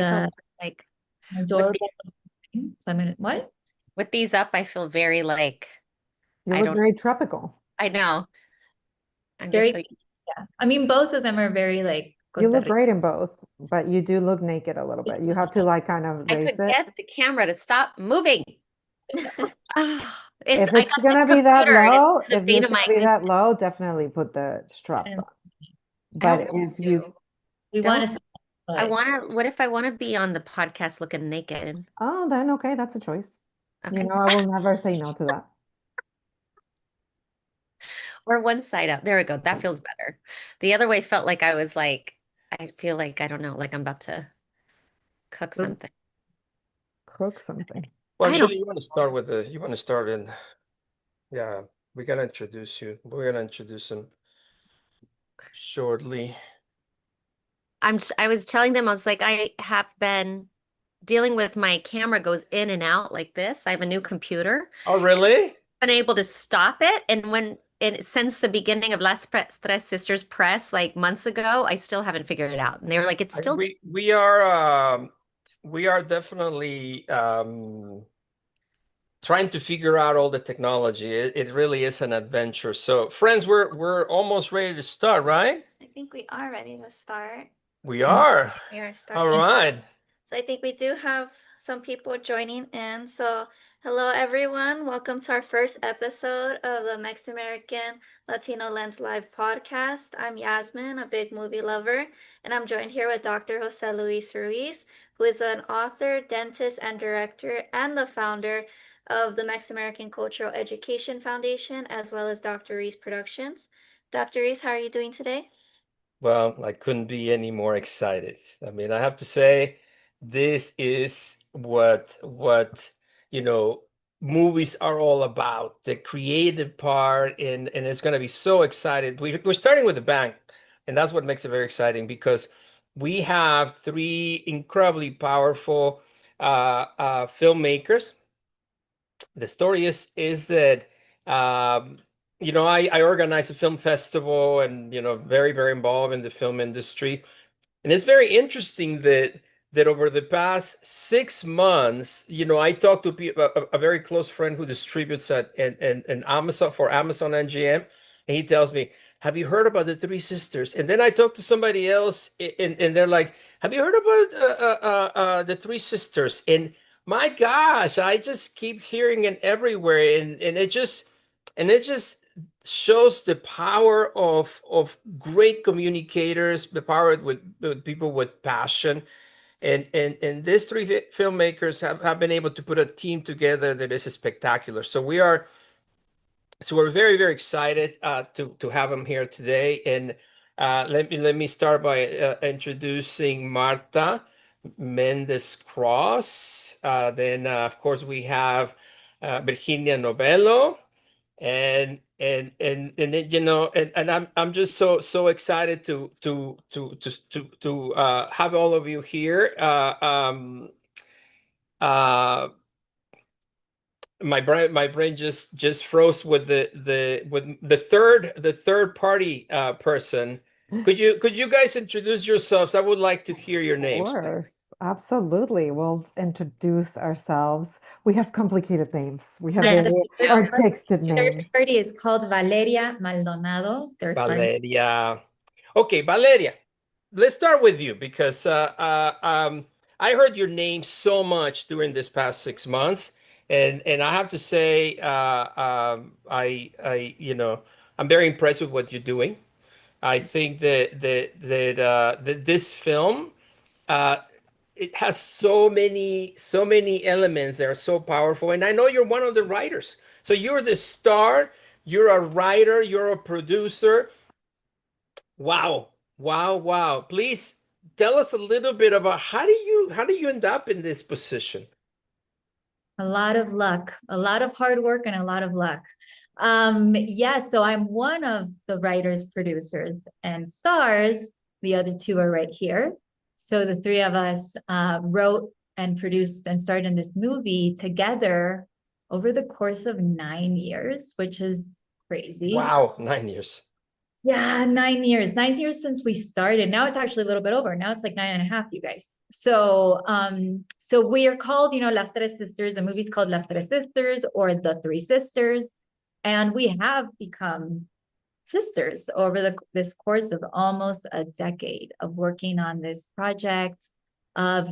I feel the like with the, adorable. So I'm gonna what? with these up, I feel very like You I look don't very tropical. I know. I'm just Very, so yeah. I mean, both of them are very like You Costa look Rica. great in both, but you do look naked a little bit. You have to like kind of I raise could it. get the camera to stop moving. If I it's got this gonna be that computer and it's low, the if bane it's of my gonna be existence. that low, definitely put the straps And on. I don't But want if you, to. we want Don't to, I but want to, what if I want to be on the podcast looking naked? oh, then okay, that's a choice. You Okay. know, I will never say no to that. Or one side up. There we go. That feels better. The other way felt like I was like, I feel like, I don't know, like I'm about to cook something. Cook something. Well, I don't, Julie, you want to start in, yeah, we gotta introduce you. We're gonna introduce him shortly. I was telling them, I was like, I have been dealing with my camera goes in and out like this. I have a new computer. Oh, really? Been able to stop it. And since the beginning of Las Tres Sisters Press, like months ago, I still haven't figured it out. And they were like, it's I, still, we are definitely trying to figure out all the technology. It really is an adventure. So, friends, we're almost ready to start, right? I think we are ready to start. We are. We are All starting. right. So I think we do have some people joining in. So hello everyone. Welcome to our first episode of the Mexican-American Latino Lens Live podcast. I'm Yasmin, a big movie lover, and I'm joined here with Dr. Jose Luis Ruiz, who is an author, dentist, and director, and the founder of the Mexican-American Cultural Education Foundation, as well as Dr. Ruiz Productions. Dr. Ruiz, how are you doing today? Well, I couldn't be any more excited. I mean, I have to say, this is what you know movies are all about, the creative part, and it's going to be so excited. We're starting with a bang, and that's what makes it very exciting because we have three incredibly powerful filmmakers. The story is that I organize a film festival and very involved in the film industry, and it's very interesting that over the past 6 months, I talked to a very close friend who distributes at and Amazon for Amazon NGM, and he tells me, "Have you heard about the Three Sisters?" And then I talked to somebody else, and they're like, "Have you heard about the Three Sisters?" And my gosh, I just keep hearing it everywhere, and it just shows the power of great communicators, the power with people with passion, and these three filmmakers have been able to put a team together that is spectacular. So we're very excited to have them here today. And let me start by introducing Marta Mendez Cross. Then of course we have Virginia Novello, and then, and I'm just so excited to have all of you here. My brain just froze with the third party person. Could you guys introduce yourselves? I would like to hear your Of names. course, absolutely. We'll introduce ourselves. We have complicated names. We have yes, very we do. artistic Third names. party is called Valeria Maldonado. Third party. Valeria. Okay, Valeria, let's start with you because I heard your name so much during this past 6 months, and I have to say, I'm very impressed with what you're doing. I think that this film, uh, it has so many elements that are so powerful, and I know you're one of the writers. So you're the star, you're a writer, you're a producer. Wow, wow. Please tell us a little bit about how do you end up in this position? A lot of luck, a lot of hard work, and a lot of luck. Yeah, so I'm one of the writers, producers, and stars. The other two are right here. So the three of us wrote and produced and starred in this movie together over the course of 9 years, which is crazy. Wow, 9 years. Yeah, 9 years. 9 years since we started. Now it's actually a little bit over. Now it's like 9.5, you guys. So we are called, Las Tres Sisters. The movie's called Las Tres Sisters or The Three Sisters. And we have become sisters over this course of almost a decade of working on this project, of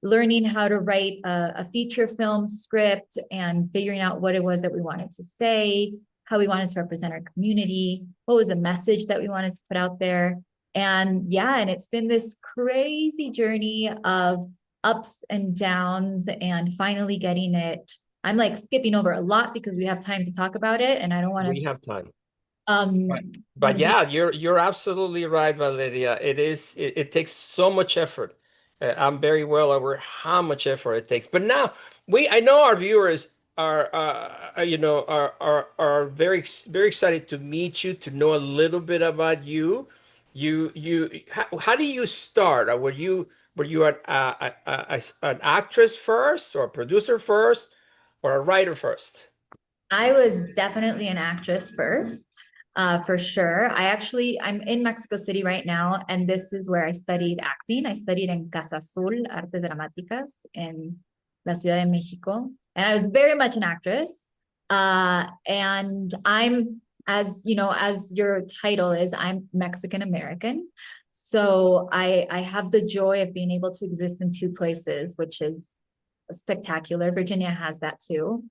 learning how to write a feature film script and figuring out what it was that we wanted to say, how we wanted to represent our community, what was a message that we wanted to put out there. And yeah, and it's been this crazy journey of ups and downs and finally getting it. I'm like skipping over a lot because we have time to talk about it and I don't want We to have time. But, want but to be. yeah, you're absolutely right, Valeria. It takes so much effort. I'm very well aware how much effort it takes. But now I know our viewers are are very excited to meet you, to know a little bit about you. How do you start? Were you an actress first, or a producer first, or a writer first? I was definitely an actress first, for sure. I'm in Mexico City right now, and this is where I studied acting. I studied in Casa Azul, Artes Dramáticas, in la Ciudad de Mexico, and I was very much an actress. And as as your title is, I'm Mexican American. So I have the joy of being able to exist in two places, which is spectacular. Virginia has that too.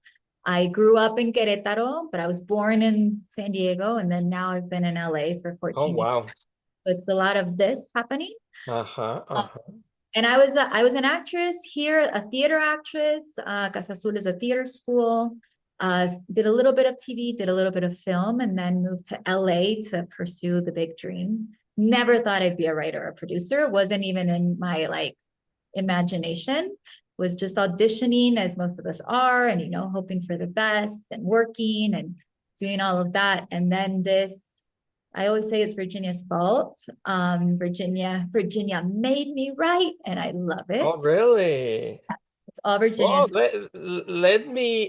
I grew up in Querétaro, but I was born in San Diego, and then now I've been in LA for Oh 14 years. wow. So it's a lot of this happening. Uh-huh. Um, Uh-huh. and I was an actress here, a theater actress. Casa Azul is a theater school. Did a little bit of TV, did a little bit of film, and then moved to LA to pursue the big dream. Never thought I'd be a writer or producer. It wasn't even in my imagination. Was just auditioning as most of us are, and hoping for the best and working and doing all of that. And then I always say it's Virginia's fault. Virginia made me write, and I love it. Oh, really? It's all Well, Virginia's.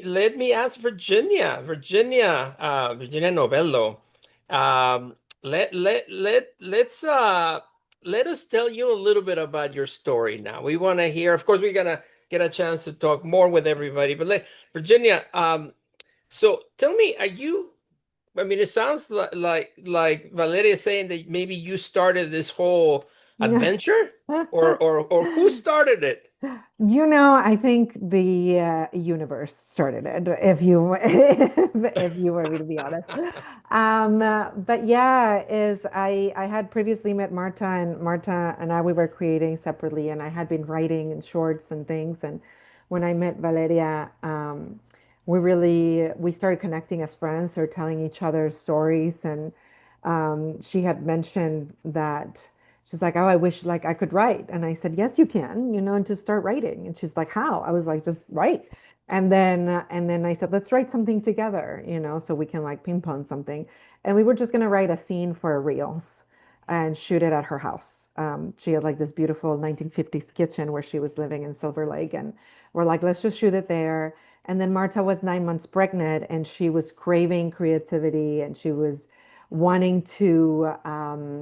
let me ask Virginia Novello. Um, let us tell you a little bit about your story now. We want to hear, of course, we're gonna get a chance to talk more with everybody, but Virginia, so tell me, I mean, it sounds like Valeria is saying that maybe you started this whole adventure, or who started it? I think the universe started it, if you if you were me to be honest. But yeah, is I had previously met Marta, and Marta and I, we were creating separately, and I had been writing in shorts and things. And when I met Valeria, we started connecting as friends, or telling each other stories. And she had mentioned that. She's like, oh, I wish like I could write. And I said, yes, you can, and just start writing. And she's like, how? I was like, just write. And then I said, let's write something together, so we can like ping pong something. And we were just gonna write a scene for Reels and shoot it at her house. She had like this beautiful 1950s kitchen where she was living in Silver Lake, and we're like, let's just shoot it there. And then Marta was 9 months pregnant, and she was craving creativity, and she was wanting to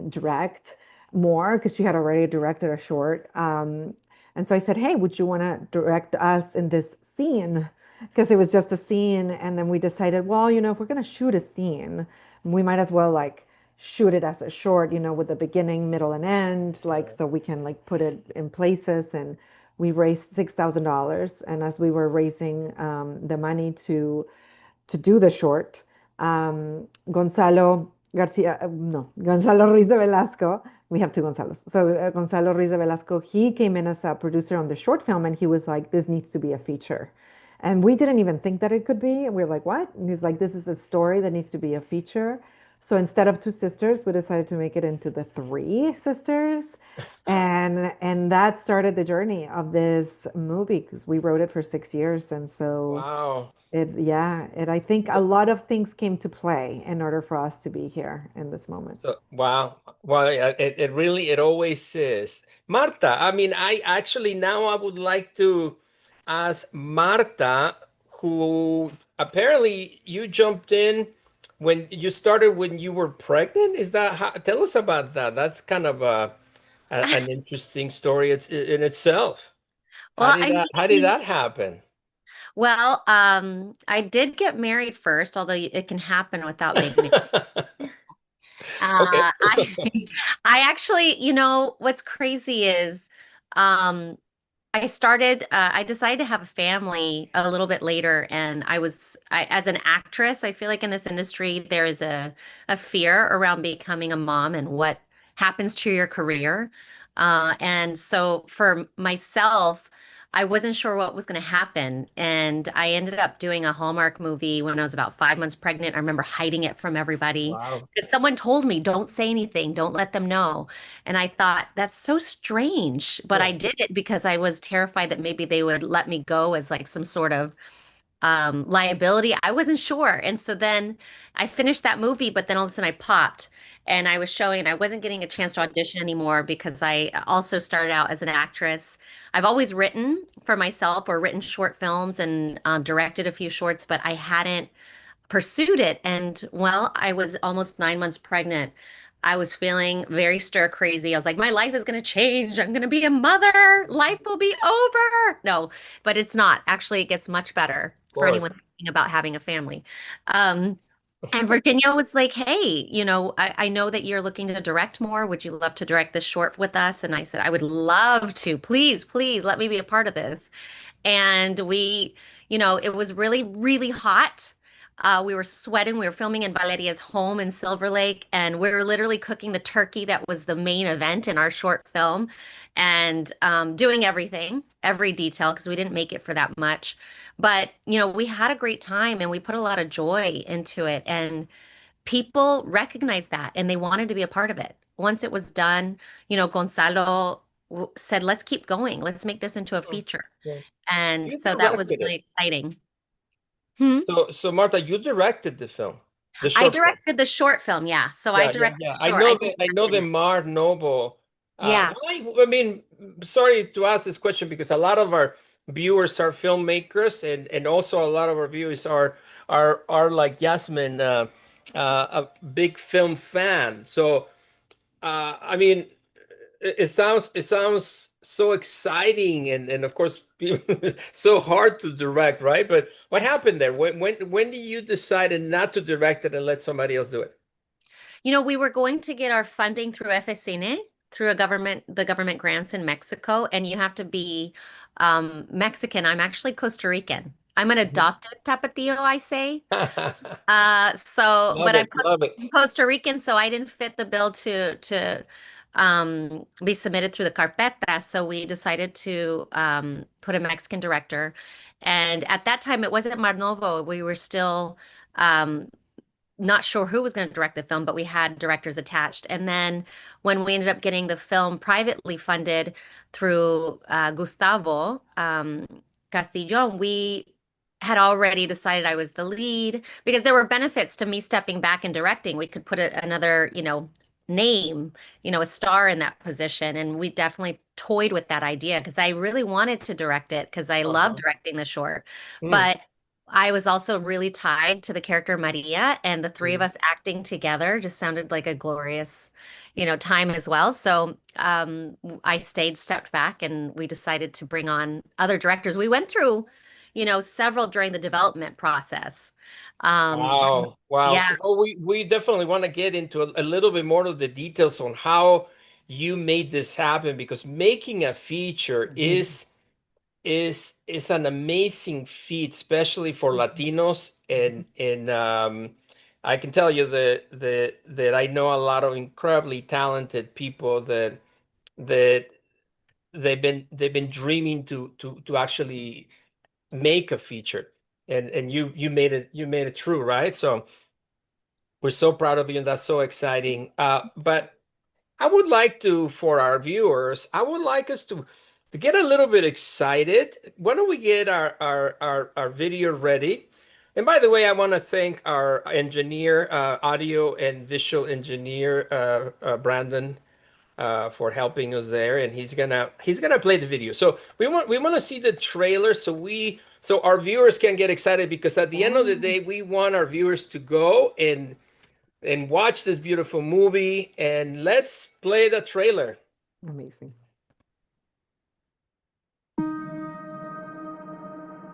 direct more because she had already directed a short. And so I said, hey, would you want to direct us in this scene? Because it was just a scene. And then we decided, well, if we're going to shoot a scene, we might as well like shoot it as a short, with a beginning, middle, and end, like so we can like put it in places. And we raised $6,000. And as we were raising the money to do the short, Gonzalo Garcia, no, Gonzalo Ruiz de Velasco. We have two Gonzalos. So Gonzalo Ruiz de Velasco, he came in as a producer on the short film, and he was like, this needs to be a feature. And we didn't even think that it could be. And we were like, what? And he's like, this is a story that needs to be a feature. So instead of two sisters, we decided to make it into the three sisters. And that started the journey of this movie, because we wrote it for 6 years. And so Wow. I think a lot of things came to play in order for us to be here in this moment. So, wow. Well, yeah, it really, it always is. Marta, I mean, I actually now I would like to ask Marta, who apparently you jumped in when you started when you were pregnant? Is that how, tell us about that. That's kind of an interesting story in itself. Well, I mean, How did that happen? I did get married first, although it can happen without being married. Okay. I I actually, what's crazy is um I decided to have a family a little bit later, and as an actress, I feel like in this industry, there is a fear around becoming a mom and what happens to your career. And so for myself, I wasn't sure what was going to happen. And I ended up doing a Hallmark movie when I was about 5 months pregnant. I remember hiding it from everybody Wow. because someone told me, don't say anything, don't let them know. And I thought, that's so strange. But I Yeah. did it because I was terrified that maybe they would let me go as like some sort of liability. I wasn't sure. And so then I finished that movie, but then all of a sudden I popped and I was showing, and I wasn't getting a chance to audition anymore because I also started out as an actress. I've always written for myself or written short films and directed a few shorts, but I hadn't pursued it. And well, I was almost 9 months pregnant. I was feeling very stir crazy. I was like, my life is going to change. I'm going to be a mother. Life will be over. No, but it's not. Actually, it gets much better Of for course. anyone thinking about having a family. Um, and Virginia was like, hey, I know that you're looking to direct more. Would you love to direct this short with us? And I said, I would love to. Please, please let me be a part of this. And it was really, really hot. We were sweating. We were filming in Valeria's home in Silver Lake, and we were literally cooking the turkey that was the main event in our short film and doing everything, every detail, because we didn't make it for that much. But, we had a great time and we put a lot of joy into it. And people recognized that and they wanted to be a part of it. Once it was done, Gonzalo said, let's keep going. Let's make this into a Oh, feature. yeah. And You so that was directed really it. exciting. Hmm? So Martha, you directed the film, the I short film. directed the short film, yeah. So I Yeah, yeah, directed yeah. the short. I didn't I direct know the it. Mar Noble. Yeah. I mean, sorry to ask this question because a lot of our viewers are filmmakers, and also a lot of our viewers are like Yasmin, a big film fan. So, I mean, it sounds so exciting, and of course, so hard to direct, right? But what happened there? When did you decide not to direct it and let somebody else do it? We were going to get our funding through FSCN, through the government grants in Mexico, and you have to be Mexican. I'm actually Costa Rican. I'm an Mhm. adopted Tapatio, I say. Love But it, love it. Costa Rican, so I didn't fit the bill to be submitted through the carpeta. So we decided to put a Mexican director. And at that time, it wasn't Mar Novo. We were still um, not sure who was going to direct the film, but we had directors attached. And then when we ended up getting the film privately funded through Gustavo Castillon, we had already decided I was the lead because there were benefits to me stepping back and directing. We could put another, name, a star in that position. And we definitely toyed with that idea because I really wanted to direct it because I love Uh-huh. directing the short. Mm, But I was also really tied to the character Maria, and the three of mm. us acting together just sounded like a glorious, time as well. So I stepped back, and we decided to bring on other directors. We went through, several during the development process. And Wow, wow. yeah. Well, we definitely want to get into a little bit more of the details on how you made this happen because making a feature is an amazing feat, especially for Latinos. And I can tell you that I know a lot of incredibly talented people that they've been dreaming to actually make a feature, and you made it true, right? So we're so proud of you, and that's so exciting. But I would like to, for our viewers, I would like us to get a little bit excited. Why don't we get our video ready? And by the way, I want to thank our engineer, audio and visual engineer, Brandon, for helping us there, and he's gonna play the video. So we want to see the trailer, so so our viewers can get excited because at the end of the day, we want our viewers to go and watch this beautiful movie. And let's play the trailer. Amazing.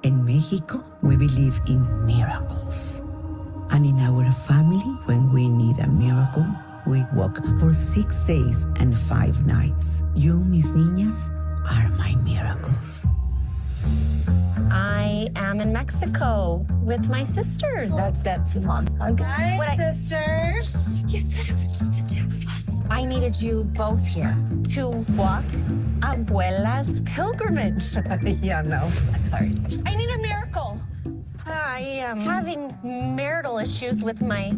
In Mexico, we believe in miracles. And in our family, when we need a miracle, we walk for 6 days and 5 nights. You, mis niñas, are my miracles. I am in Mexico with my sisters. That's a long ago. Hi, sisters. You said it was just the two of us. I needed you both here to walk Abuela's pilgrimage. Yeah, no. I'm sorry. I need a miracle. I am having marital issues with my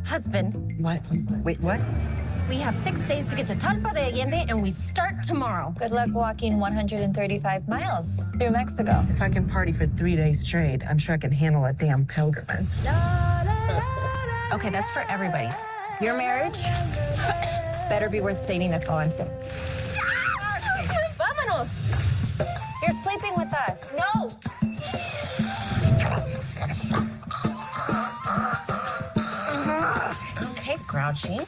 husband. What? Wait, what? We have 6 days to get to Talpa de Allende, and we start tomorrow. Good luck walking 135 miles through Mexico. If I can party for 3 days straight, I'm sure I can handle a damn pilgrimage. Okay, that's for everybody. Your marriage better be worth saving, that's all I'm saying. Vámonos! You're sleeping with us. No! Okay, grouchy.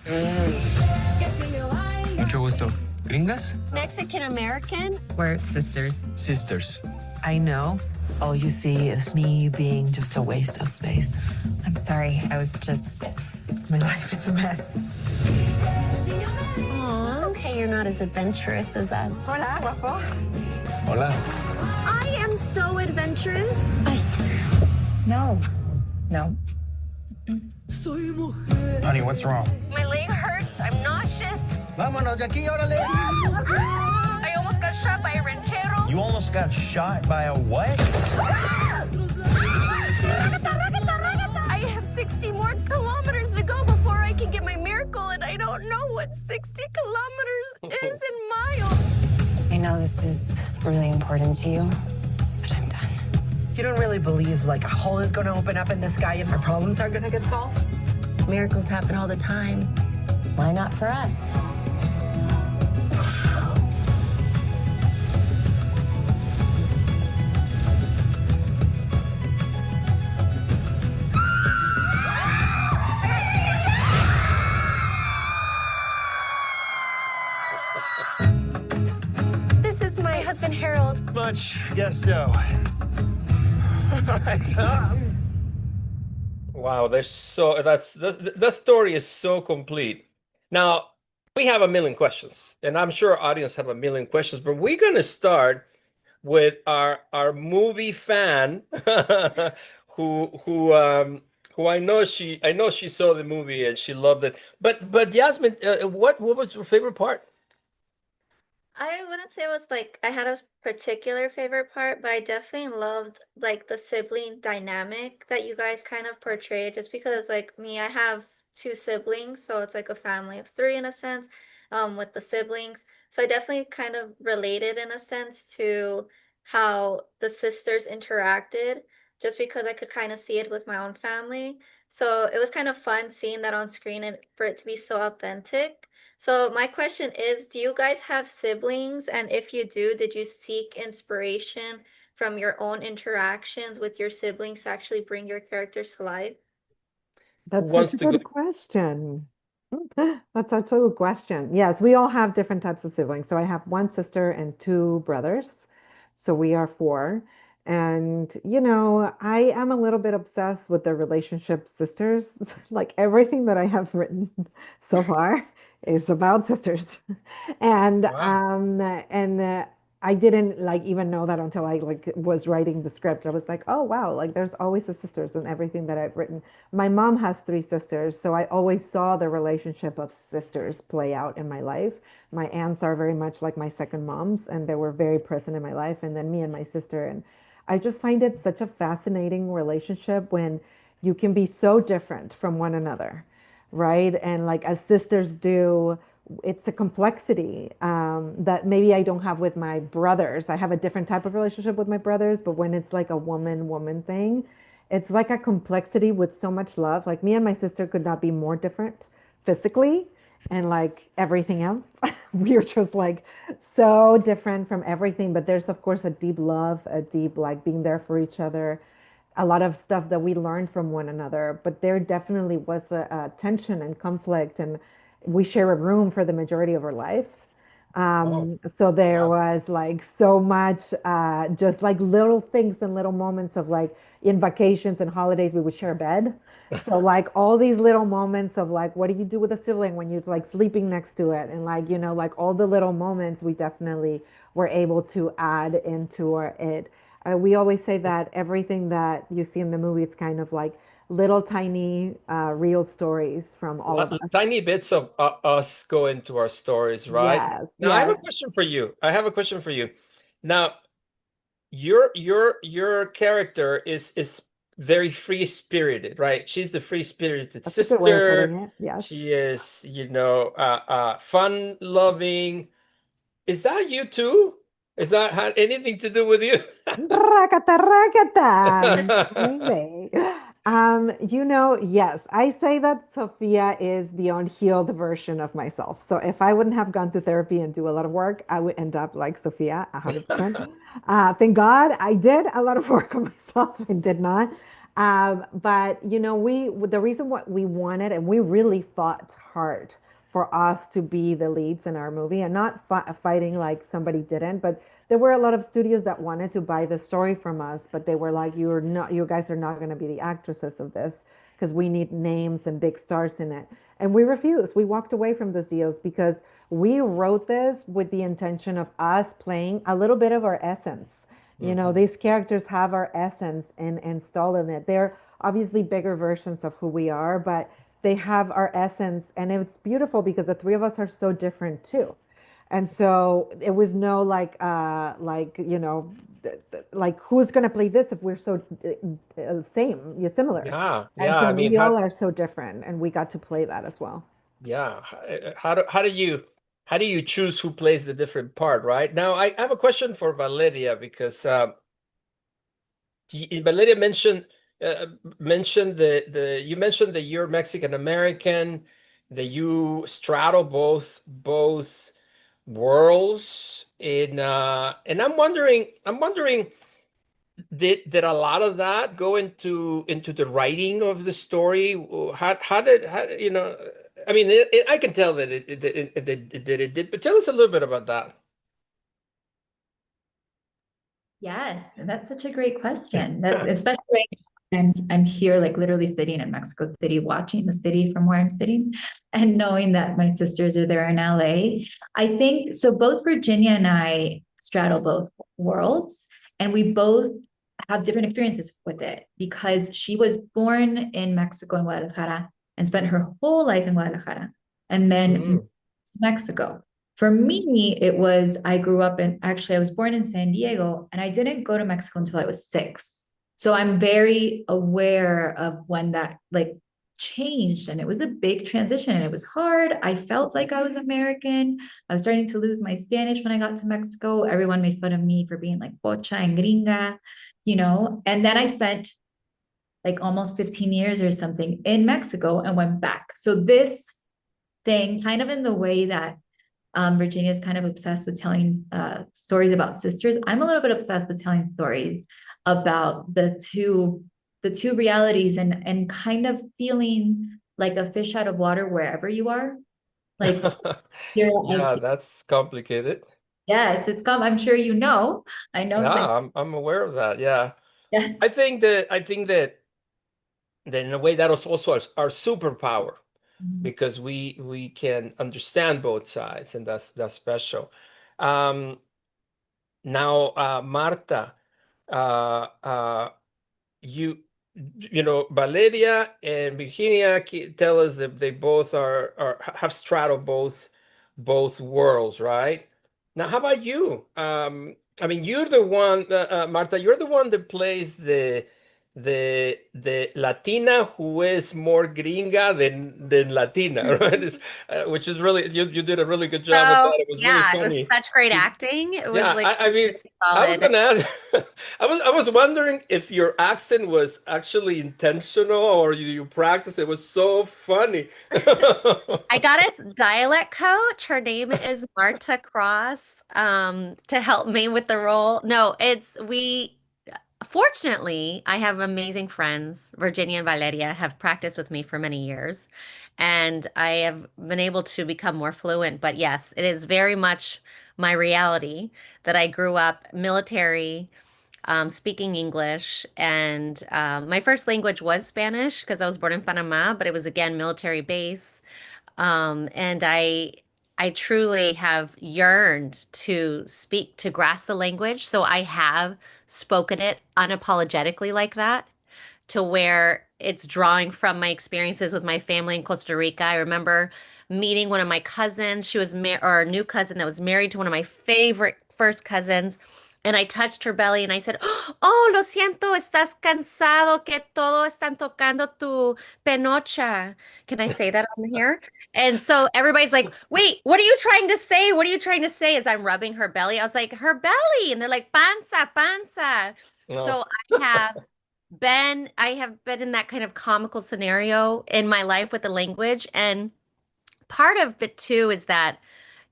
Mucho gusto. ¿Gringas? Mexican-American? We're sisters. Sisters. I know. All you see is me being just a waste of space. I'm sorry, I was just... My life is a mess. Aw, okay, you're not as adventurous as us. Hola, guapo. Hola. I am so adventurous. No. No. Honey, what's wrong? My leg hurts. I'm nauseous. Vámonos de aquí, órale. I almost got shot by a ranchero. You almost got shot by a what? I have 60 more kilometers to go before I can get my miracle, and I don't know what 60 kilometers is in miles. I know this is really important to you, but I'm done. You don't really believe, like, a hole is going to open up in the sky and our problems are going to get solved? Miracles happen all the time. Why not for us? This is my husband, Harold. Much gusto. Wow, the story is so complete. Now, we have a million questions, and I'm sure our audience have a million questions, but we're going to start with our movie fan who I know she saw the movie and she loved it. But Yasmin, what was your favorite part? I wouldn't say it was like I had a particular favorite part, but I definitely loved like the sibling dynamic that you guys kind of portrayed. Just because like me, I have two siblings, so it's like a family of three in a sense, with the siblings. So I definitely kind of related in a sense to how the sisters interacted, just because I could kind of see it with my own family. So it was kind of fun seeing that on screen and for it to be so authentic. So my question is, do you guys have siblings? And if you do, did you seek inspiration from your own interactions with your siblings to actually bring your characters to life? That's Wants such a to go? good question. That's such a good question. Yes, we all have different types of siblings. So I have one sister and two brothers. So we are four. And, I am a little bit obsessed with the relationship sisters. Like everything that I have written so far is about sisters. And Wow. I didn't like even know that until I like was writing the script. I was like, oh wow, like there's always the sisters in everything that I've written. My mom has three sisters, so I always saw the relationship of sisters play out in my life. My aunts are very much like my second moms, and they were very present in my life. And then me and my sister, and I just find it such a fascinating relationship when you can be so different from one another, right? And like as sisters do, it's a complexity that maybe I don't have with my brothers. I have a different type of relationship with my brothers, but when it's like a woman thing, it's like a complexity with so much love. Like me and my sister could not be more different physically, and like everything else. We're just like so different from everything. But there's, of course, a deep love, a deep like being there for each other, a lot of stuff that we learned from one another. But there definitely was a tension and conflict, and we share a room for the majority of our lives. Oh, So there wow. was like so much, just like little things and little moments of like in vacations and holidays, we would share a bed. So like all these little moments of like, what do you do with a sibling when you're like sleeping next to it? And like, like all the little moments we definitely were able to add into it. We always say that everything that you see in the movie, it's kind of like little tiny real stories from all of us. Tiny bits of us go into our stories, right? Yes, Now, I have a yes. question for you. I have a question for you. Now, your character is very free-spirited, right? She's the free-spirited That's a good way of putting sister. it. Yes. She is, fun-loving. Is that you too? Is that had anything to do with you? Rakata, rakata, maybe. Yes, I say that Sophia is the unhealed version of myself. So if I wouldn't have gone to therapy and do a lot of work, I would end up like Sophia, 100%. Thank God I did a lot of work on myself and did not. But the reason what we wanted, and we really fought hard for us to be the leads in our movie, and not fighting like somebody didn't, but there were a lot of studios that wanted to buy the story from us, but they were like, you guys are not going to be the actresses of this because we need names and big stars in it. And we refused. We walked away from those deals because we wrote this with the intention of us playing a little bit of our essence. Mhm. These characters have our essence and installed in it. They're obviously bigger versions of who we are, but they have our essence. And it's beautiful because the three of us are so different too. And so it was no like who's going to play this if we're so same, you're similar. Yeah, And yeah. so I mean, we all are so different, and we got to play that as well. yeah. How do you choose who plays the different part, right? Now, I have a question for Valeria because Valeria mentioned the you mentioned that you're Mexican American, that you straddle both worlds and I'm wondering did a lot of that go into the writing of the story? How did I mean I can tell that it did, but tell us a little bit about that. Yes, that's such a great question. That's especially I'm here like literally sitting in Mexico City, watching the city from where I'm sitting and knowing that my sisters are there in LA. I think so both Virginia and I straddle both worlds, and we both have different experiences with it because she was born in Mexico in Guadalajara and spent her whole life in Guadalajara and then moved Mm. to Mexico. For me, it was I grew up in actually, I was born in San Diego and I didn't go to Mexico until I was 6. So I'm very aware of when that like changed, and it was a big transition and it was hard. I felt like I was American. I was starting to lose my Spanish when I got to Mexico. Everyone made fun of me for being like pocha and gringa. And then I spent like almost 15 years or something in Mexico and went back. So this thing, kind of in the way that Virginia is kind of obsessed with telling stories about sisters. I'm a little bit obsessed with telling stories about the two realities, and kind of feeling like a fish out of water wherever you are. Like here, Yeah, that's complicated. yes, it's come. I'm sure you know. I know exactly. Yeah, I'm aware of that. Yeah. I Yes. think that I think that in a way that is also our superpower because we can understand both sides and that's special. Um, Now, Marta, uh, uh, you Valeria and Virginia tell us that they both have straddled both worlds, right? Now, how about you? I mean, you're the one, Marta. You're the one that plays the Latina who is more gringa than Latina, right? Which is really you did a really good job with So that. It was really yeah, it was funny. such great Did, acting. It was yeah, like I mean, really I was solid. gonna ask, I was wondering if your accent was actually intentional or you practice. It was so funny. I got a dialect coach. Her name is Marta Cross, to help me with the role. No, it's we fortunately, I have amazing friends. Virginia and Valeria have practiced with me for many years, and I have been able to become more fluent. But yes, it is very much my reality that I grew up military, speaking English, and my first language was Spanish because I was born in Panama, but it was again military base. And I truly have yearned to speak, to grasp the language. So I have spoken it unapologetically like that, to where it's drawing from my experiences with my family in Costa Rica. I remember meeting one of my cousins. She was or a new cousin that was married to one of my favorite first cousins. And I touched her belly and I said, "Oh, lo siento, estás cansado, que todo están tocando tu penocha." Can I say that on here? And so everybody's like, "Wait, what are you trying to say? What are you trying to say?" As I'm rubbing her belly, I was like, "Her belly." And they're like, "Panza, panza." No. So I have been in that kind of comical scenario in my life with the language. And part of it too is that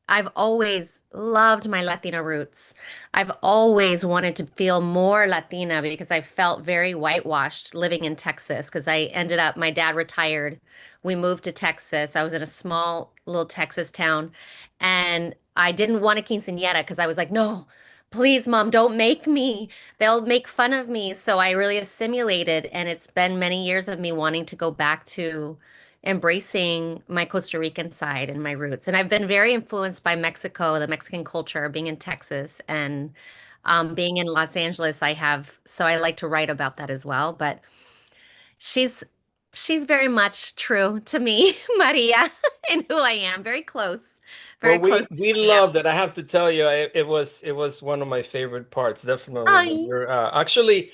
I've always loved my Latina roots. I've always wanted to feel more Latina because I felt very whitewashed living in Texas because my dad retired. We moved to Texas. I was in a small little Texas town and I didn't want a quinceañera because I was like, no, please, mom, don't make me. They'll make fun of me. So I really assimilated, and it's been many years of me wanting to go back to embracing my Costa Rican side and my roots. And I've been very influenced by Mexico, the Mexican culture, being in Texas and being in Los Angeles. So I like to write about that as well. But she's she's very much true to me, Maria, and who I am. Well, Very close to we who I am. loved it. I have to tell you, it was one of my favorite parts, definitely. When Hi. you're actually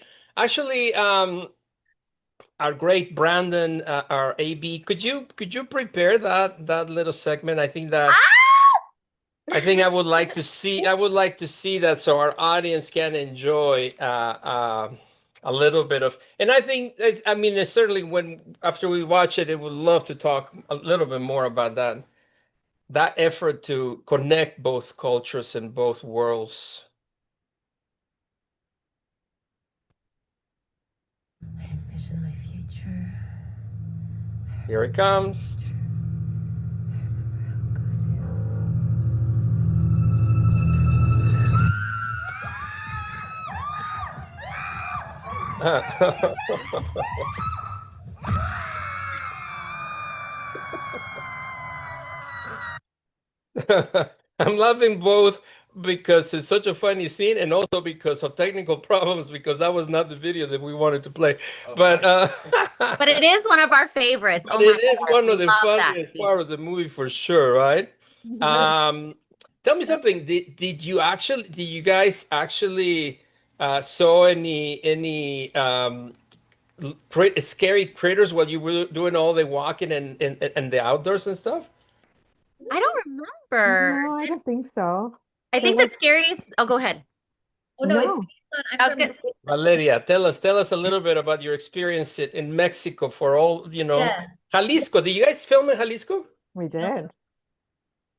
our great Brandon, our AB, could you prepare that little segment? I think I would like to see that so our audience can enjoy a little bit of, and I mean, certainly when after we watch it, it would love to talk a little bit more about that effort to connect both cultures and both worlds. Envision my future. Here it comes. I'm laughing both because it's such a funny scene and also because of technical problems because that was not the video that we wanted to play. But But it is one of our favorites. but Oh my it is God, one of the love that funniest scene. part of the movie for sure, right? Mhm. Um, Tell me something. Did you guys actually saw any scary critters while you were doing all the walking and the outdoors and stuff? I don't remember. No, I don't think so. I There think the was scariest. Oh, go ahead. Oh no, it's no. based on, I I'm was from gonna. Valeria, tell us a little bit about your experience in Mexico for all, yeah. Jalisco. Did you guys film in Jalisco? We did.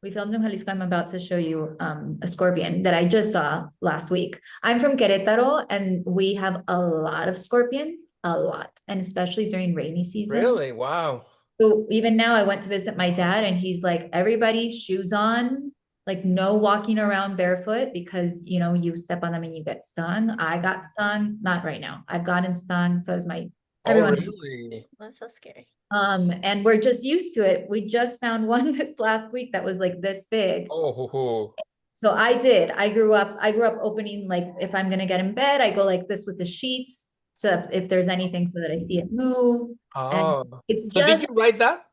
We filmed in Jalisco. I'm about to show you a scorpion that I just saw last week. I'm from Querétaro and we have a lot of scorpions, a lot, and especially during rainy season. Really? Wow. So even now I went to visit my dad and he's like, everybody shoes on, like no walking around barefoot because you step on them and you get stung. I got stung, not right now. I've gotten stung. So is Oh, everyone. really? That's so scary. And we're just used to it. We just found one this last week that was like this big. Oh, ho, ho. So I did. I grew up opening, like if I'm gonna get in bed, I go like this with the sheets. So if there's anything so that I see it move. And Oh. it's So did just you write that?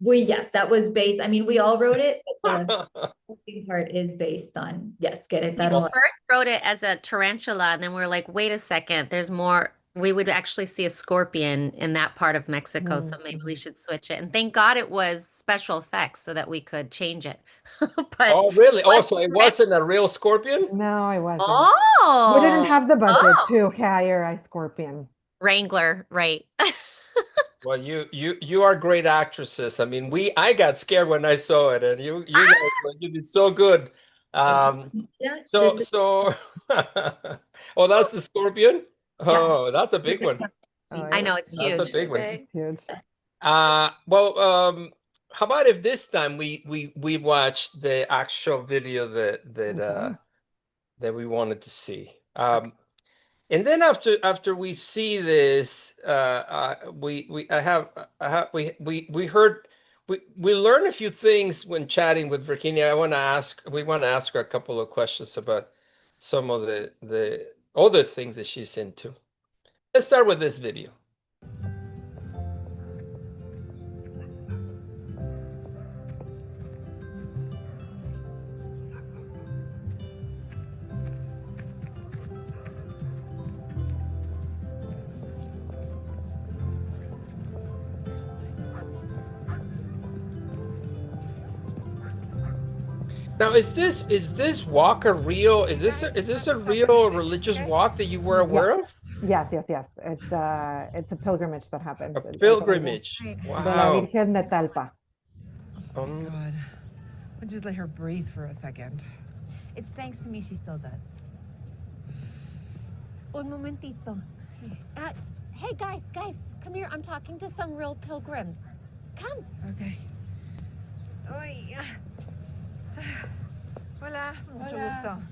yes, that was based. I mean, we all wrote it, but the cooking part is based on yes, We Querétaro. first wrote it as a tarantula, and then we are like, wait a second, there's more we would actually see a scorpion in that part of Mexico, so maybe we should switch it. And thank God it was special effects so that we could change it. But Oh, really? Oh, what so it wasn't a real scorpion? No, I wasn't. We didn't Oh, have the budget oh, to hire a scorpion. Wrangler, right. Well, you are great actresses. I mean, I got scared when I saw it, and you guys, you did so good. Yeah, So this is so oh, that's the scorpion? yeah. Oh, that's a big one. Oh, I know it's That's a huge. big one. Okay. huge. Well, how about if this time we watch the actual video that we wanted to see. And then after we see this, we heard we learned a few things when chatting with Virginia. We want to ask her a couple of questions about some of the other things that she's into. Let's start with this video. Now, is this walk a real? Is this a real religious walk that you were aware of? Yes, yes, yes. It's a pilgrimage that happens. A It's like pilgrimage. De la Wow. Virgen de Talpa. God. I'll just let her breathe for a second. It's thanks to me she still does. Un momentito. Hey, guys, come here. I'm talking to some real pilgrims. Come. Okay. Ay, Hola, mucho gusto.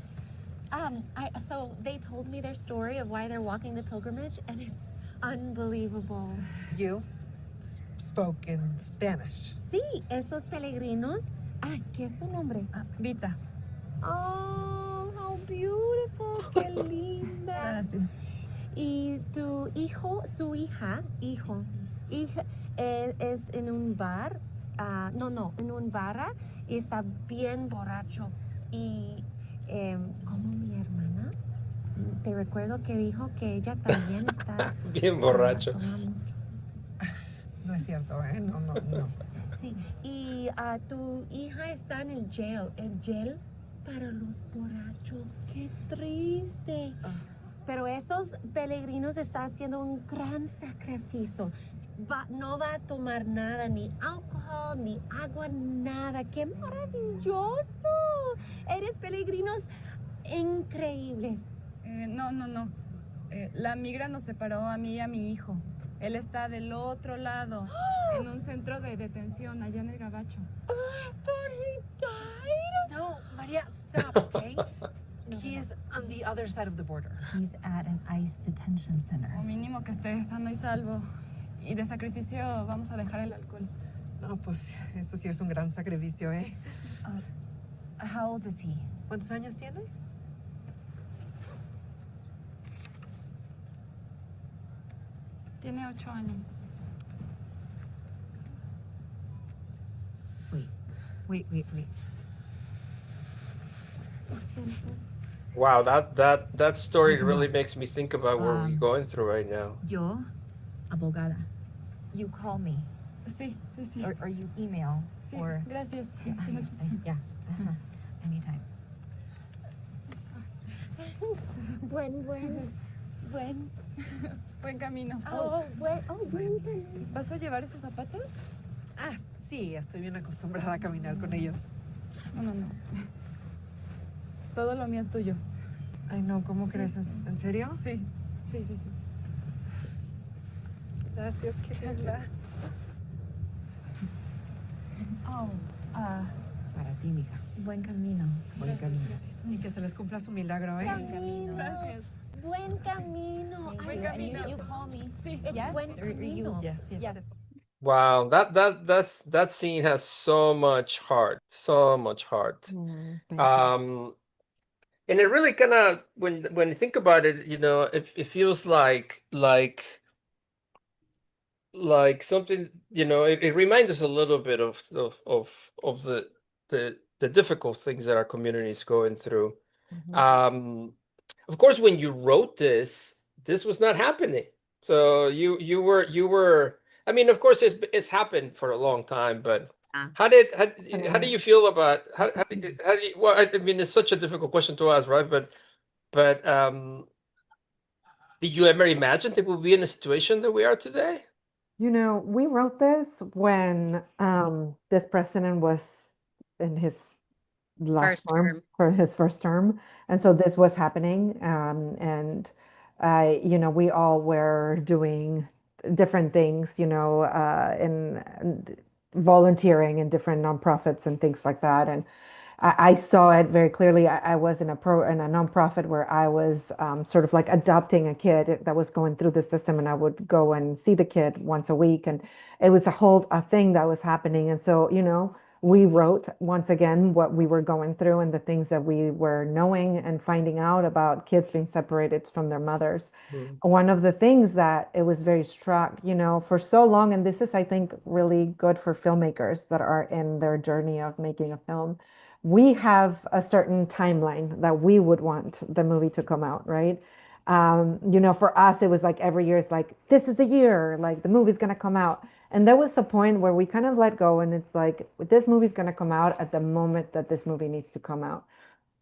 So they told me their story of why they're walking the pilgrimage, and it's unbelievable. You spoke in Spanish. Sí, esos peregrinos. ¿Qué es tu nombre? Vita. Oh, how beautiful. Qué linda. Gracias. Y tu hijo, su hija, es en un bar, en un bar y está bien borracho. Y como mi hermana, te recuerdo que dijo que ella también está Bien borracho. tomando mucho. No es cierto, ¿eh? No. Sí, y tu hija está en el jail para los borrachos. Qué triste. Pero esos peregrinos están haciendo un gran sacrificio. No va a tomar nada, ni alcohol, ni agua, nada. ¡Qué maravilloso! Eres peregrinos increíbles. No. La migra nos separó a mí y a mi hijo. Él está del otro lado, en un centro de detención, allá en el Gabacho. But he died? No, Maria, stop, okay? He is on the other side of the border. He's at an ICE detention center. O mínimo que esté sano y salvo. Y de sacrificio vamos a dejar el alcohol. No, pues eso sí es un gran sacrificio, ¿eh? How old is he? ¿Cuántos años tiene? Tiene 8 años. Wait. Wow, that story really makes me think about what we're going through right now. Yo, abogada. You call me, Sí. or you email, Sí, or gracias. yeah, anytime. Buen. Buen camino. Buen. ¿Vas a llevar esos zapatos? Sí, estoy bien acostumbrada a caminar con ellos. No. Todo lo mío es tuyo. Ay, no, ¿cómo crees? ¿En serio? Sí. Gracias, qué linda. Para ti, mija. Buen camino. Buen camino. Y que se les cumpla su milagro, ¿eh? Gracias. Buen camino. Buen camino. You call me. Sí. It's Yes, buen or you. camino. Yes. Wow, that scene has so much heart, so much heart. Thank you. And it really kind of when you think about it, it feels like something, it reminds us a little bit of the difficult things that our community is going through. Mhm. Of course, when you wrote this was not happening. So you were. I mean, of course, it's happened for a long time, but Yeah. how do you feel about how do you, well, I mean, it's such a difficult question to ask, right? But did you ever imagine that we'll be in a situation that we are today? You know, we wrote this when this president was in his last First term term. for his first term. And so this was happening. And we all were doing different things, and volunteering in different nonprofits and things like that. And I saw it very clearly. I was in a nonprofit where I was sort of like adopting a kid that was going through the system, and I would go and see the kid once a week, and it was a thing that was happening. And so, we wrote once again what we were going through and the things that we were knowing and finding out about kids being separated from their mothers. Mm. One of the things that it was very struck, for so long, and this is, I think, really good for filmmakers that are in their journey of making a film. We have a certain timeline that we would want the movie to come out, right? For us, it was like every year it's like, this is the year, like the movie's gonna come out. And there was a point where we kind of let go, and it's like, this movie's gonna come out at the moment that this movie needs to come out.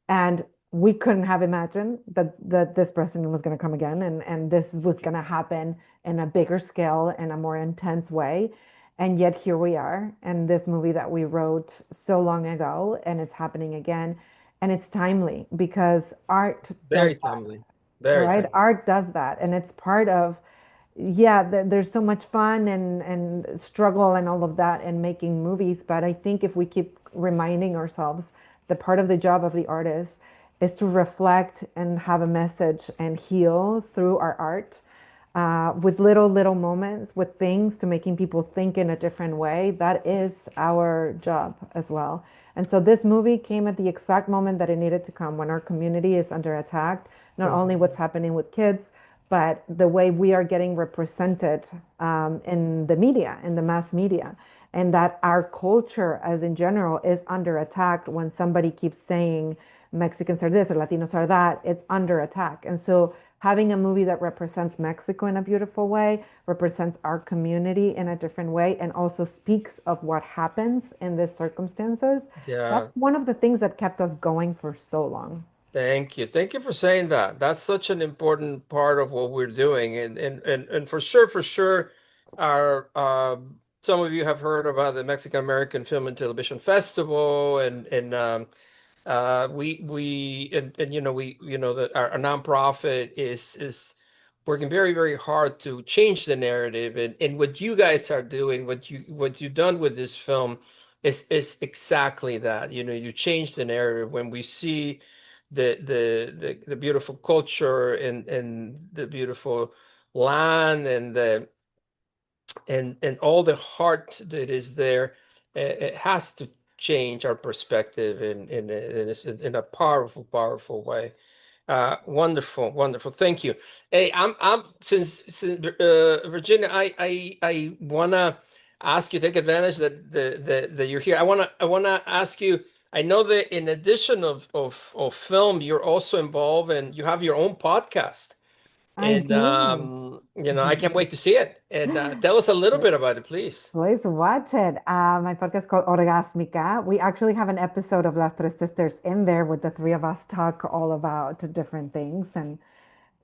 And we couldn't have imagined that this president was going to come again, and this was going to happen in a bigger scale, in a more intense way. And yet here we are, and this movie that we wrote so long ago, and it's happening again. And it's timely because art does Very that, timely. Very right? timely. Art does that, and it's part of, yeah, there's so much fun and struggle and all of that in making movies. But I think if we keep reminding ourselves, the part of the job of the artist is to reflect and have a message and heal through our art, with little moments, with things, to making people think in a different way. That is our job as well. And so this movie came at the exact moment that it needed to come, when our community is under attack, not only what's happening with kids, but the way we are getting represented in the media, in the mass media, and that our culture, as in general, is under attack. When somebody keeps saying Mexicans are this or Latinos are that, it's under attack. And so having a movie that represents Mexico in a beautiful way, represents our community in a different way, and also speaks of what happens in these circumstances, Yeah. that's one of the things that kept us going for so long. Thank you. Thank you for saying that. That's such an important part of what we're doing. And for sure, our some of you have heard about the Mexican-American Film and Television Festival, and we and we that our nonprofit is working very hard to change the narrative, and what you guys are doing, what you've done with this film is exactly that. You change the narrative when we see the beautiful culture and the beautiful land and all the heart that is there. It has to change our perspective in a powerful way. Wonderful. Thank you. Hey, I'm since Virginia, I wanna ask you, take advantage that you're here. I wanna ask you. I know that in addition of film, you're also involved and you have your own podcast. I And do. I can't wait to see it. And tell us a little bit about it, please. Please watch it. My podcast is called Orgasmica. We actually have an episode of Las Tres Sisters in there with the three of us talk all about different things. And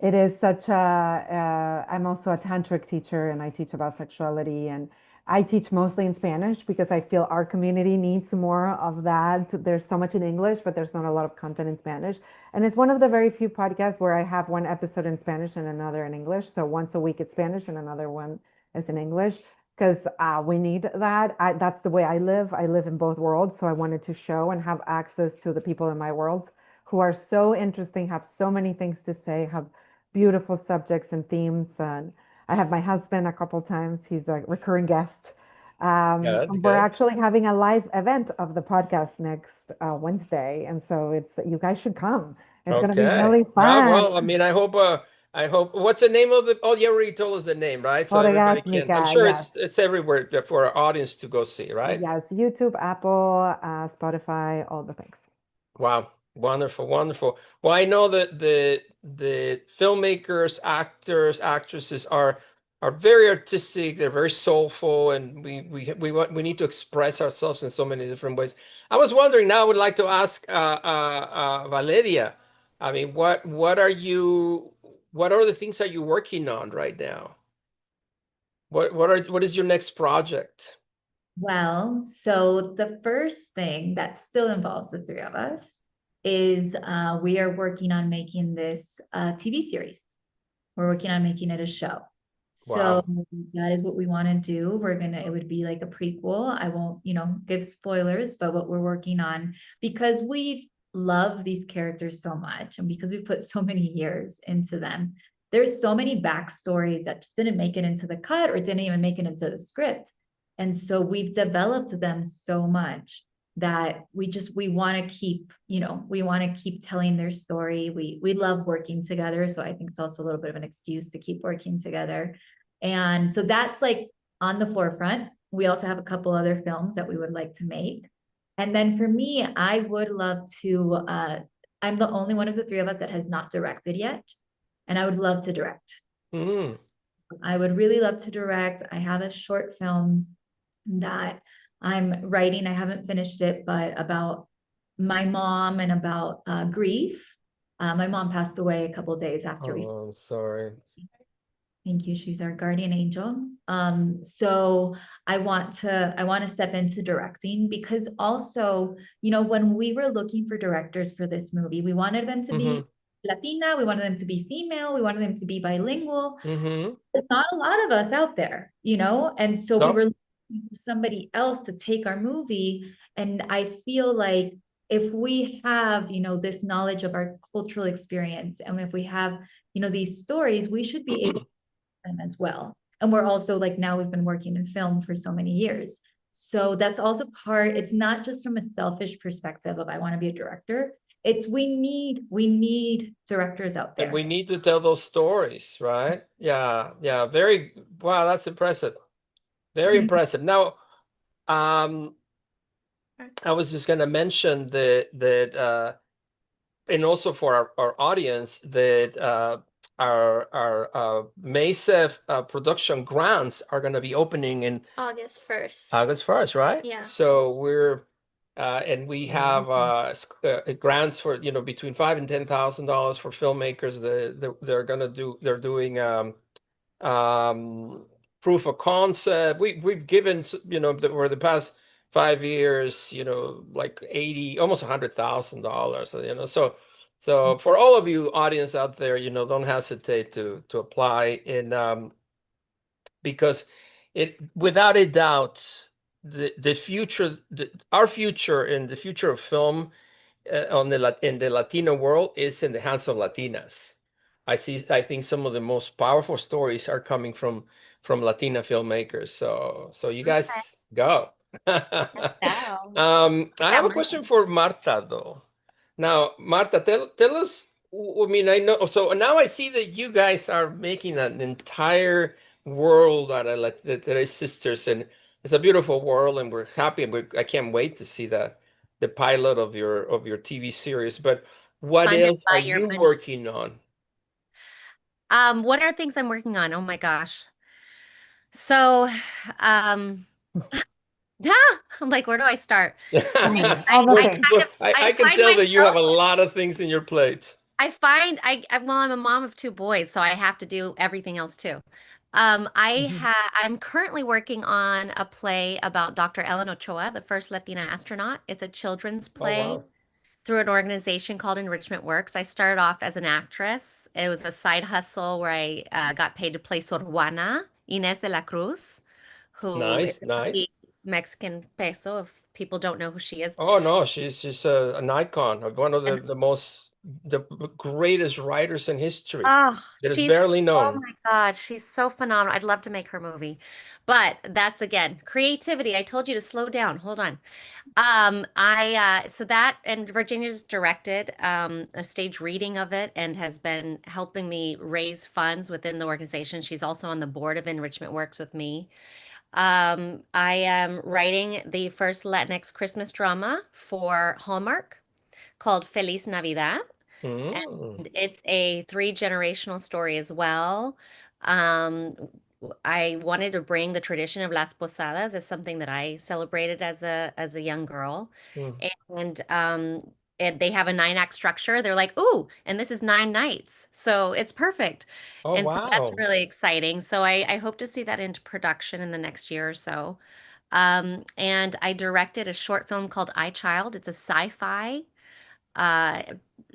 it is such I'm also a tantric teacher, and I teach about sexuality, and I teach mostly in Spanish because I feel our community needs more of that. There's so much in English, but there's not a lot of content in Spanish. And it's one of the very few podcasts where I have one episode in Spanish and another in English. So once a week it's Spanish and another one is in English, because we need that. That's the way I live. I live in both worlds. So I wanted to show and have access to the people in my world who are so interesting, have so many things to say, have beautiful subjects and themes. And I have my husband a couple times. He's a recurring guest. We're Good. actually having a live event of the podcast next Wednesday. And so you guys should come. It's going to be Okay. really Well, I fun. mean, I hope, what's the name of oh, you already told us the name, right? So everybody can, I'm Orgasmica, sure yes. it's everywhere for our audience to go see, right? Yes, YouTube, Apple, Spotify, all the things. Wow. Wonderful. Well, I know that the filmmakers, actors, actresses are are very artistic. They're very soulful, and we need to express ourselves in so many different ways. I was wondering now. I would like to ask Valeria. I mean, what are the things are you working on right now? What is your next project? Well, so the first thing that still involves the three of us is we are working on making this TV series. We're working on making it a show. So Wow. that is what we want to do. It would be like a prequel. I won't, give spoilers, but what we're working on, because we love these characters so much and because we've put so many years into them, there's so many backstories that just didn't make it into the cut or didn't even make it into the script. And so we've developed them so much that we want to keep, we want to keep telling their story. We love working together. So I think it's also a little bit of an excuse to keep working together. And so that's like on the forefront. We also have a couple other films that we would like to make. And then for me, I would love to, I'm the only one of the three of us that has not directed yet. And I would love to direct. Mm. I would really love to direct. I have a short film that I'm writing. I haven't finished it, but about my mom and about grief. My mom passed away a couple days after we. Oh, I'm sorry. Thank you. She's our guardian angel. So I want to step into directing because also, when we were looking for directors for this movie, we wanted them to be Latina, we wanted them to be female, we wanted them to be bilingual. There's not a lot of us out there, and so we were looking for somebody else to take our movie. And I feel like if we have, this knowledge of our cultural experience, and if we have, these stories, we should be able them as well. And we're also like, now we've been working in film for so many years. So that's also it's not just from a selfish perspective of I want to be a director. It's we need directors out there. And we need to tell those stories, right? Yeah, yeah. Wow, that's impressive. Very impressive. Now, I was just gonna mention that and also for our audience that our MACEF production grants are going to be opening in August 1st. August 1st, right? Yeah. So and we have grants for between $5,000 and $10,000 for filmmakers. They're doing proof of concept. We've given over the past 5 years, like 80, almost $100,000. So for all of you audience out there, don't hesitate to apply because without a doubt the future, our future and the future of film in the Latino world is in the hands of Latinas. I think some of the most powerful stories are coming from Latina filmmakers. So you guys go. I have a question for Marta though. Now, Marta, tell us. I mean, I know. So now I see that you guys are making an entire world out of that there is sisters, and it's a beautiful world, and we're happy, and I can't wait to see the pilot of your TV series. But what Funded else by are your you money. working on? What are things I'm working on? Oh my gosh. So, I'm like, where do I start? I can tell that you have a lot of things in your plate. Well, I'm a mom of two boys, so I have to do everything else too. I'm currently working on a play about Dr. Ellen Ochoa, the first Latina astronaut. It's a children's play. Oh, wow. Through an organization called Enrichment Works. I started off as an actress. It was a side hustle where I got paid to play Sor Juana, Inés de la Cruz, who is Nice. the Mexican peso, if people don't know who she is. Oh no, she's an icon, one of the greatest writers in history Oh, that is barely oh known. my God, she's so phenomenal. I'd love to make her movie. But that's again, creativity. I told you to slow down. Hold on. So that and Virginia's directed a stage reading of it and has been helping me raise funds within the organization. She's also on the board of Enrichment Works with me. I am writing the first Latinx Christmas drama for Hallmark called Feliz Navidad. And it's a 3-generational story as well. I wanted to bring the tradition of Las Posadas as something that I celebrated as a young girl. Mm. And and they have a 9 act structure. They're like, "Ooh, and this is 9 nights." So it's perfect. Oh, And so that's wow. really exciting. So I hope to see that into production in the next year or so. And I directed a short film called I Child. It's a uh,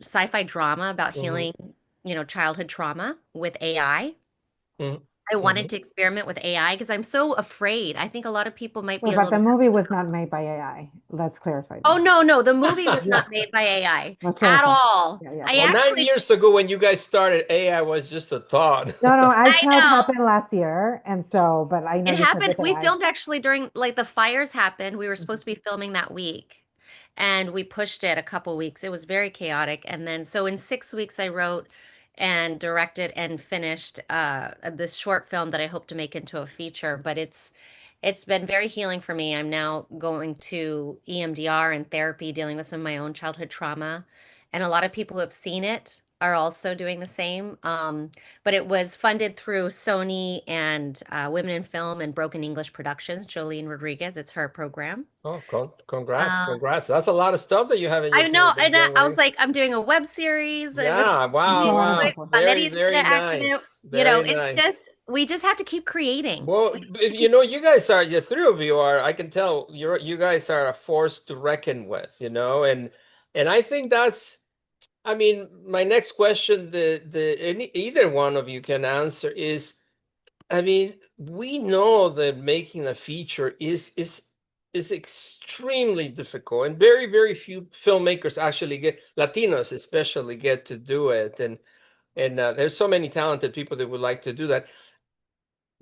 sci-fi drama about Hmm. healing, childhood trauma with AI. Hmm. I Hmm. wanted to experiment with AI because I'm so afraid. I think a lot of people might be Wait, a but the little. movie was not made by AI. Let's clarify Oh, that. no, no, the movie was not Yeah, made by AI let's at clarify. all. Yeah, yeah. I Well, nine actually, years ago when you guys started, AI was just a thought. No, no, I iChild know. happened last year, and so, but I know It you said happened. with We AI. filmed actually during like the fires happened. We were Mhm. supposed to be filming that week and we pushed it a couple weeks. It was very chaotic. And then, so in 6 weeks, I wrote and directed and finished this short film that I hope to make into a feature. But it's been very healing for me. I'm now going to EMDR and therapy, dealing with some of my own childhood trauma. And a lot of people who have seen it are also doing the same. But it was funded through Sony and Women in Film and Broken English Productions, Jolene Rodriguez. It's her program. Oh, congrats, Uh, congrats. That's a lot of stuff that you have in your I know, plate, that and young I was lady. like, I'm doing a web series with Yeah, That's a wow, lot of wow. stuff. Very, Valeria's gonna very act in it. nice. Very nice. We just have to keep creating. Well, We just have to you keep. know, you guys are, the three of you are, I can tell you guys are a force to reckon with, and I think that's, I mean, my next question, either one of you can answer is, I mean, we know that making a feature is extremely difficult, and very, very few filmmakers actually get, Latinos especially, get to do it, and there's so many talented people that would like to do that.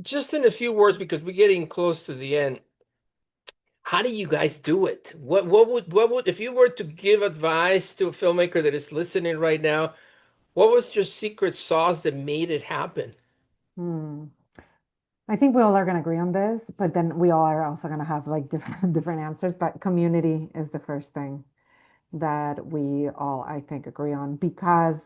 Just in a few words, because we're getting close to the end. How do you guys do it? What would if you were to give advice to a filmmaker that is listening right now? What was your secret sauce that made it happen? Hmm. I think we all are going to agree on this, but then we all are also going to have like different different answers. But community is the first thing that we all, I think, agree on because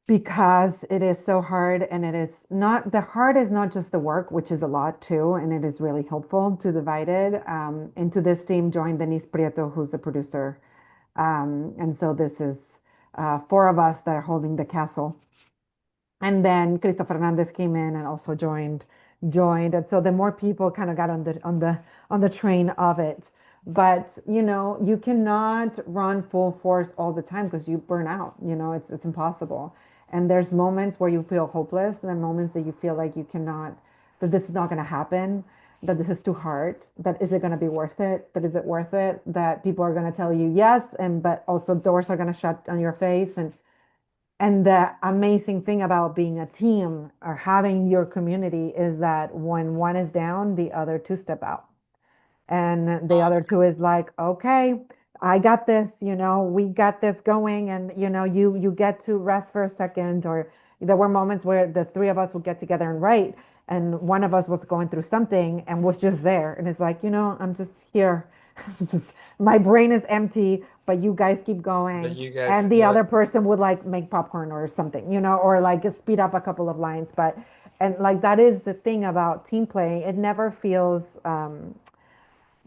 it is so hard, and it is not, the hard is not just the work, which is a lot too, and it is really helpful to divide it. Into this team joined Denise Prieto, who's the producer. And so this is four of us that are holding the castle. And then Cristo Fernandez came in and also joined. And so the more people kind of got on the train of it. But you cannot run full force all the time because you burn out. It's impossible. And there's moments where you feel hopeless, and then moments that you feel like you cannot, that this is not going to happen, that this is too hard, that is it going to be worth it? That is it worth it? That people are going to tell you yes, and but also doors are going to shut on your face. And the amazing thing about being a team or having your community is that when one is down, the other two step out. And the other two is like, okay, I got this, we got this going. And you get to rest for a second. Or there were moments where the three of us would get together and write, and one of us was going through something and was just there. And it's like, I'm just here. My brain is empty, but you guys keep That going. you guys, And the other person would like make popcorn or something, or like speed up a couple of lines. But, and like, that is the thing about team play. It never feels,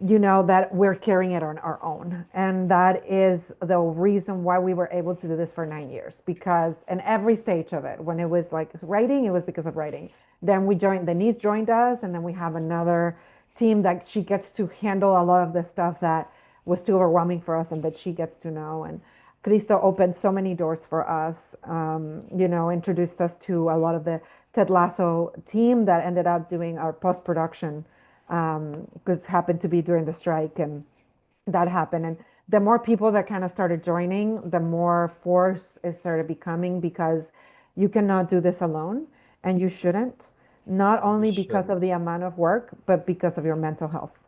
that we're carrying it on our own. And that is the reason why we were able to do this for 9 years, because in every stage of it, when it was like writing, it was because of writing. Then Denise joined us, and then we have another team that she gets to handle a lot of the stuff that was too overwhelming for us and that she gets to know. And Cristo opened so many doors for us, introduced us to a lot of the Ted Lasso team that ended up doing our post-production, because happened to be during the strike, and that happened. And the more people that kind of started joining, the more force it started becoming, because you cannot do this alone, and you shouldn't, not you only because should. of the amount of work, but because of your mental health.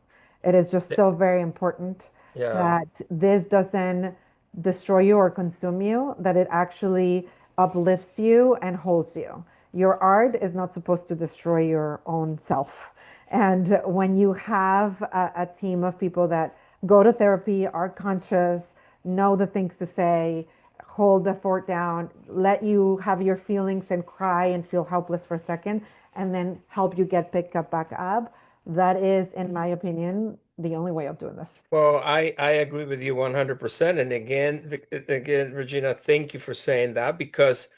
It is just so very important Yeah, that this doesn't destroy you or consume you, that it actually uplifts you and holds you. Your art is not supposed to destroy your own self. And when you have a team of people that go to therapy, are conscious, know the things to say, hold the fort down, let you have your feelings and cry and feel helpless for a second, and then help you get picked up back up. That is, in my opinion, the only way of doing this. Well, I agree with you 100%. And again, Regina, thank you for saying that, because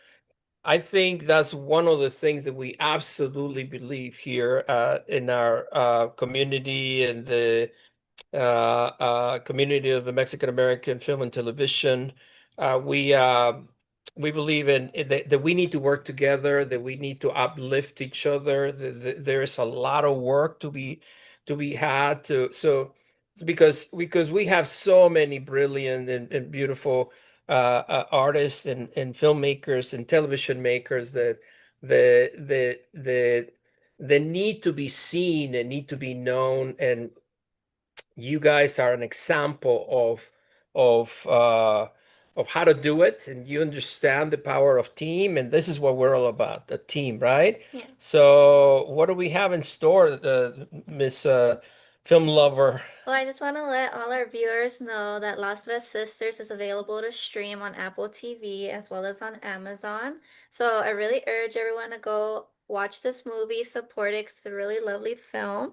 I think that's one of the things that we absolutely believe here in our community and the community of the Mexican-American film and television. Uh, we uh, we believe that we need to work together, that we need to uplift each other. There is a lot of work to be had because we have so many brilliant and beautiful artists and filmmakers and television makers that need to be seen and need to be known. And you guys are an example of uh of how to do it, and you understand the power of team, and this is what we're all about, a team, right? Yeah. So what do we have in store, Miss Film Lover? Well, I just want to let all our viewers know that Las Tres Sisters is available to stream on Apple TV as well as on Amazon. So I really urge everyone to go watch this movie, support it. It's a really lovely film.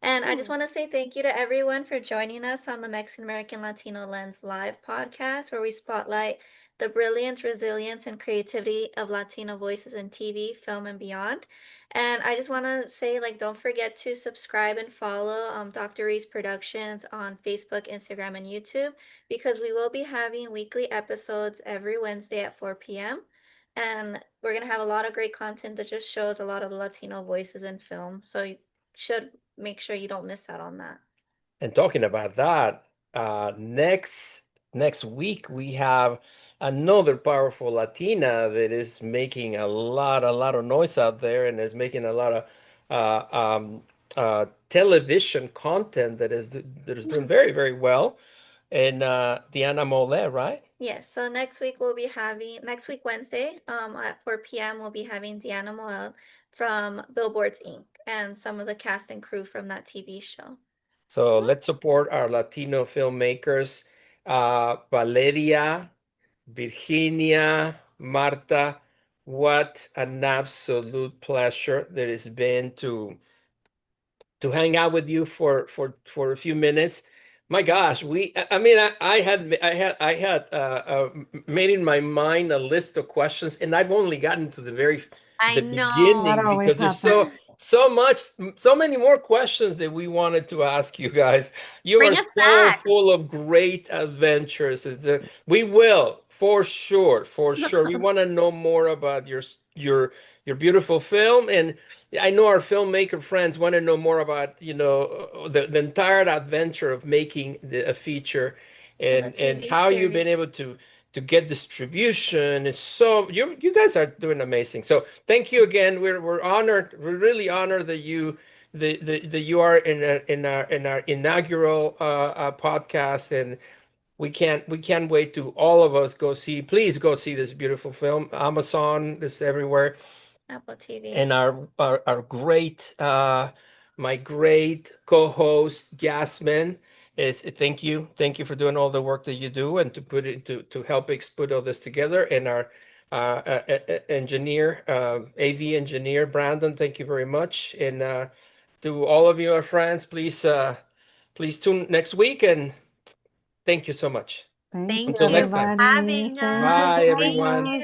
And I just want to say thank you to everyone for joining us on the Mexican-American Latino Lens live podcast, where we spotlight the brilliance, resilience, and creativity of Latino voices in TV, film, and beyond. And I just want to say, like, don't forget to subscribe and follow Dr. Ruiz Productions on Facebook, Instagram, and YouTube, because we will be having weekly episodes every Wednesday at 4 p.m. And we're going to have a lot of great content that just shows a lot of the Latino voices in film. So you should make sure you don't miss out on that. And talking about that, next week we have another powerful Latina that is making a lot of noise out there, and is making a lot of television content that is doing very, very well. And Diana Mole, right? Yes, so next week Wednesday, at 4 p.m. we'll be having Deanna Moel from Billboards Inc. and some of the cast and crew from that TV show. So let's support our Latino filmmakers. Valeria, Virginia, Marta, what an absolute pleasure that has been to hang out with you for a few minutes. My gosh, I mean, I had made in my mind a list of questions, and I've only gotten to the I know. beginning, That always because there's happens. so many more questions that we wanted to ask you guys. You Bring are us so back. full of great adventures. We will, for sure, for sure. We want to know more about your beautiful film, and I know our filmmaker friends want to know more about, the entire adventure of making a feature, and TV how you've been able series. to get distribution. It's so you guys are doing amazing. So thank you again. We're honored. We're really honored that you are in our inaugural podcast, and we can't wait to all of us please go see this beautiful film. Amazon is everywhere. Apple TV. And our great my great co-host Yasmin is thank you for doing all the work that you do, and to put it to help put all this together. And our engineer, AV engineer Brandon, thank you very much. And to all of you, our friends, please tune next week, and thank you so much. Thank Thank you, Until you next for time. everybody. having Thank you us. Bye, for Thank having everyone. us. you.